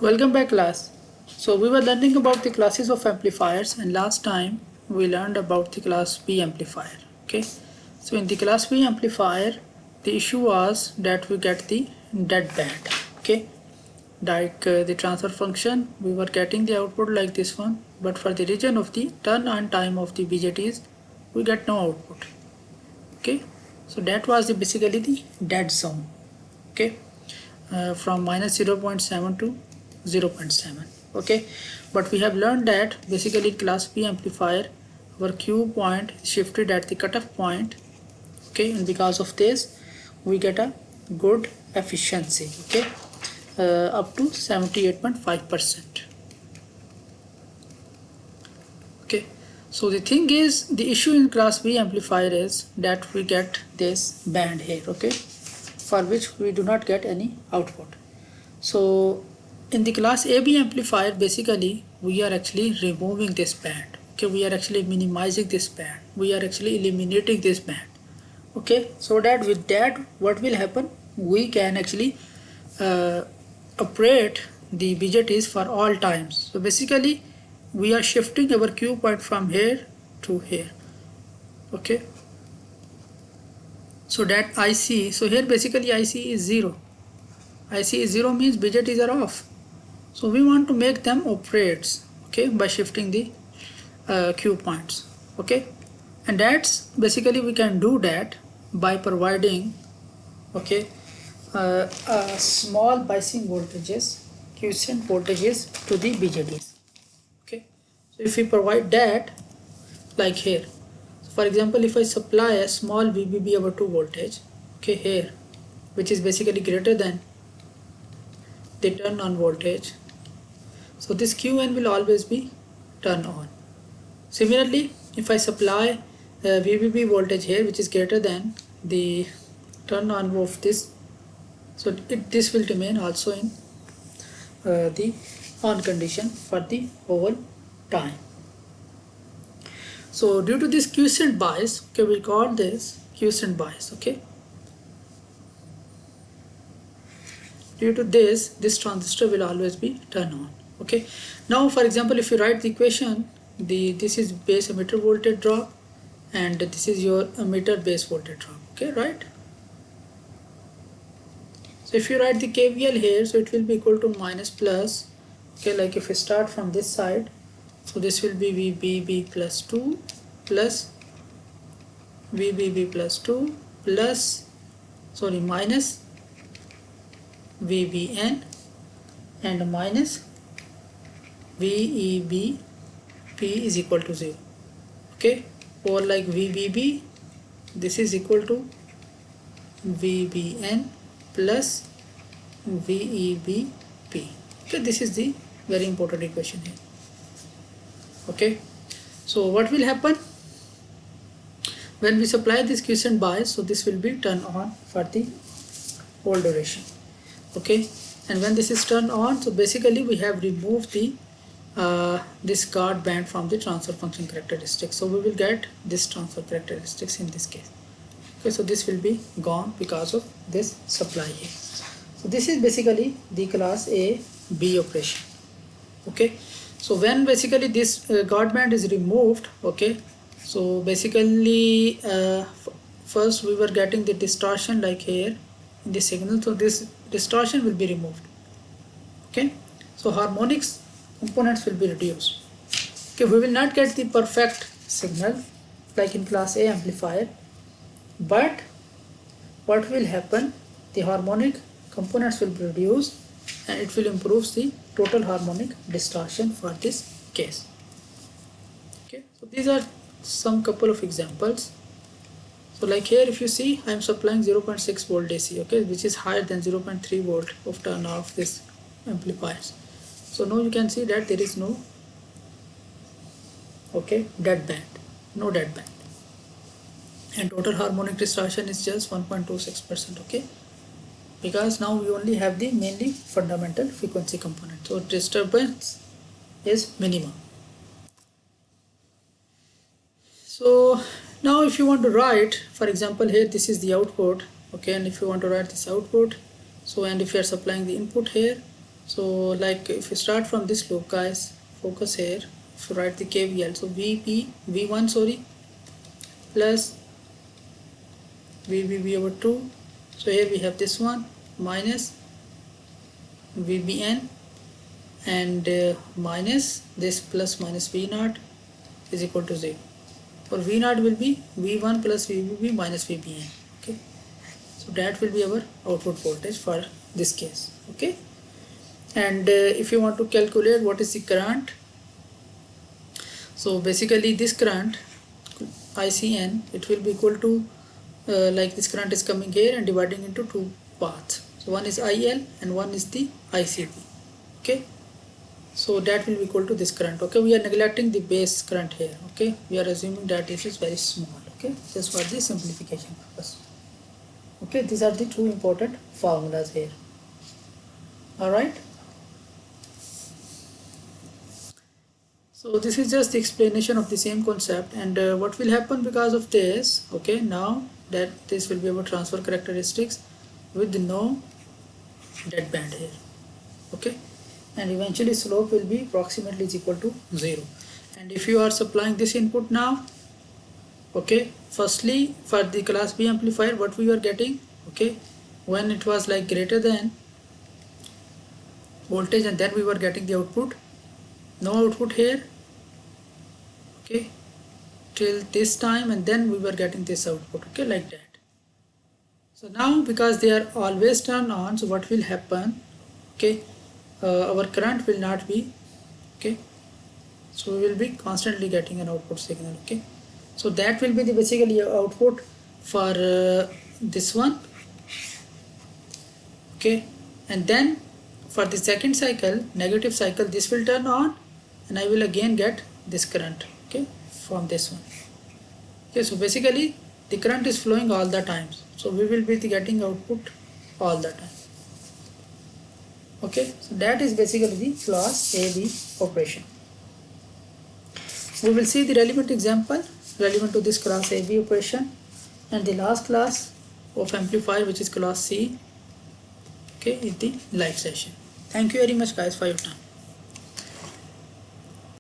Welcome back class. So we were learning about the classes of amplifiers and last time we learned about the class B amplifier. Okay. So in the class B amplifier the issue was that we get the dead band. Okay. Like the transfer function we were getting the output like this one, but for the region of the turn on time of the BJTs we get no output. Okay. So that was basically the dead zone. Okay. From minus 0.7 to 0.7. Okay, but we have learned that basically in class B amplifier our Q point shifted at the cutoff point. Okay, and because of this we get a good efficiency. Okay, up to 78.5%. Okay, so the thing is, the issue in class B amplifier is that we get this band here. Okay, for which we do not get any output. So in the class AB amplifier basically we are actually removing this band. Okay, we are actually minimizing this band, we are actually eliminating this band. Okay, so that with that what will happen, we can actually operate the BJTs for all times. So basically we are shifting our Q point from here to here. Okay, so that IC, so here basically IC is 0. IC is 0 means BJTs are off. So we want to make them operates, okay, by shifting the Q points. Okay, and that's basically we can do that by providing, okay, small biasing voltages, quiescent voltages to the BJTs. Okay, so if we provide that like here, so for example if I supply a small VBB over 2 voltage, okay, here, which is basically greater than the turn on voltage, so this Qn will always be turned on. Similarly, if I supply VBB voltage here which is greater than the turn on of this, so this will remain also in the on condition for the whole time. So due to this quiescent bias, okay, we call this quiescent bias. Okay, due to this transistor will always be turned on. Okay, now for example if you write the equation, this is base emitter voltage drop and this is your emitter base voltage drop. Okay, right? So if you write the KVL here, so it will be equal to minus plus. Okay, like if we start from this side, so this will be VBB plus 2 plus VBB plus 2 plus, sorry, minus VBN and minus VEBP is equal to 0. Okay, or like VBB, this is equal to VBN plus VEBP. Okay, this is the very important equation here. Okay, so what will happen when we supply this quiescent bias? So this will be turned on for the whole duration. Okay, and when this is turned on, so basically we have removed the this guard band from the transfer function characteristics. So we will get this transfer characteristics in this case. Okay, so this will be gone because of this supply here. So this is basically the class A B operation. Okay, so when basically this guard band is removed, okay, so basically first we were getting the distortion like here in the signal, so this distortion will be removed. Okay, so harmonics components will be reduced. Okay, we will not get the perfect signal like in class A amplifier, but what will happen, the harmonic components will be reduced and it will improve the total harmonic distortion for this case. Okay, so these are some couple of examples. So like here if you see, I am supplying 0.6 volt DC, okay, which is higher than 0.3 volt of turn off this amplifiers. So now you can see that there is no, okay, dead band, no dead band, and total harmonic distortion is just 1.26%. okay, because now we only have the mainly fundamental frequency component, so disturbance is minimum. So now if you want to write, for example here this is the output, okay, and if you want to write this output, so and if you are supplying the input here, So like if you start from this loop, guys, focus here. If you write the KVL, so V1 sorry plus VBB over 2. So here we have this one minus VBN and minus this plus minus V0 is equal to 0. For V0 will be V1 plus VBB minus VBN. Okay, so that will be our output voltage for this case. Okay, and if you want to calculate what is the current, so basically this current ICN, it will be equal to like this current is coming here and dividing into two paths. So one is IL and one is the ICP. Okay, so that will be equal to this current. Okay, we are neglecting the base current here. Okay, we are assuming that this is very small. Okay, just for the simplification purpose. Okay, these are the two important formulas here. All right. So this is just the explanation of the same concept, and what will happen because of this. Okay, now that this will be our transfer characteristics with no dead band here. Okay, and eventually slope will be approximately is equal to 0. And if you are supplying this input now, okay, firstly for the class B amplifier, what we were getting, okay, when it was like greater than voltage, and then we were getting the output, no output here, okay, till this time, and then we were getting this output. Okay, like that. So now because they are always turned on, so what will happen, okay, our current will not be, okay, so we will be constantly getting an output signal. Okay, so that will be the basically output for this one. Okay, and then for the second cycle, negative cycle, this will turn on and I will again get this current, okay, from this one. Okay, so basically the current is flowing all the times, so we will be getting output all the time. Okay, so that is basically the class AB operation. We will see the relevant example relevant to this class AB operation and the last class of amplifier, which is class C, okay, in the live session. Thank you very much guys for your time.